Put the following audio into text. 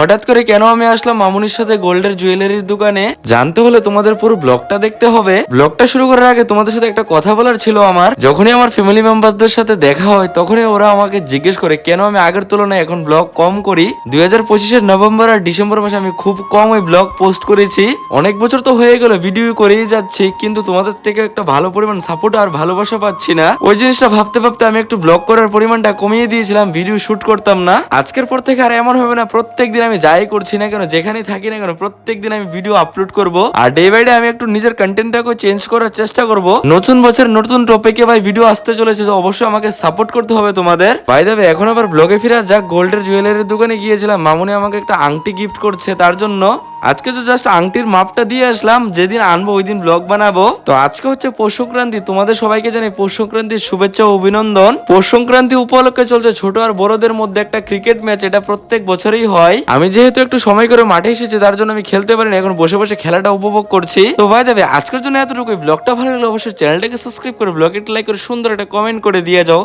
হঠাৎ করে কেন আমি আসলাম মামুনির সাথে গোল্ডের জুয়েলারির দোকানে জানতে হলে তোমাদের পুরো ব্লগটা দেখতে হবে। ব্লগটা শুরু করার আগে তোমাদের সাথে একটা কথা বলার ছিল আমার। যখনই আমার ফ্যামিলি মেম্বারদের সাথে দেখা হয় তখনই ওরা আমাকে জিজ্ঞেস করে কেন আমি আগের তুলনায় এখন ব্লগ কম করি। 2025-এর নভেম্বর আর ডিসেম্বর মাসে আমি খুব কম ওই ব্লগ পোস্ট করেছি। অনেক বছর তো হয়ে গেল ভিডিও করেই যাচ্ছি, কিন্তু তোমাদের থেকে একটা ভালো পরিমাণ সাপোর্ট আর ভালোবাসা পাচ্ছি না। ওই জিনিসটা ভাবতে ভাবতে আমি একটু ব্লগ করার পরিমাণটা কমিয়ে দিয়েছিলাম, ভিডিও শুট করতাম না। আজকের পর থেকে আর এমন হবে না, প্রত্যেকদিন আমি যাই করছি না কেন, যেখানেই থাকি না কেন, প্রত্যেকদিন আমি ভিডিও আপলোড করব। আর ডে বাই ডে আমি একটু নিজের কন্টেন্টটাকে চেঞ্জ করার চেষ্টা করব। নতুন বছর নতুন টপিকে ভাই ভিডিও আসতে চলেছে, তো অবশ্যই আমাকে সাপোর্ট করতে হবে তোমাদের। বাই দ্য ওয়ে, এখন আবার ব্লগে ফিরা যাক। গোল্ডের জুয়েলারির দোকানে গিয়েছিলাম, মামুনি আমাকে একটা আংটি গিফট করছে, তার জন্য আজকে তো জাস্ট আংটির মাপটা দিয়ে আসলাম। যেদিন আনবো ওই দিন ব্লগ বানাবো। তো আজকে হচ্ছে পৌষ সংক্রান্তি, তোমাদের সবাইকে জানাই পৌষ সংক্রান্তির শুভেচ্ছা ও অভিনন্দন। পৌষ সংক্রান্তি উপলক্ষে চলছে ছোট আর বড়দের মধ্যে একটা ক্রিকেট ম্যাচ, এটা প্রত্যেক বছরই হয়। আমি যেহেতু একটু সময় করে মাঠে এসেছি তার জন্য আমি খেলতে পারিনি, এখন বসে বসে খেলাটা উপভোগ করছি। তো ভাই দেবে আজকের জন্য এতটুকুই। ব্লগটা ভালো লাগলে অবশ্যই চ্যানেলটাকে সাবস্ক্রাইব করে ব্লগে একটা লাইক করে সুন্দর একটা কমেন্ট করে দিয়ে যাও।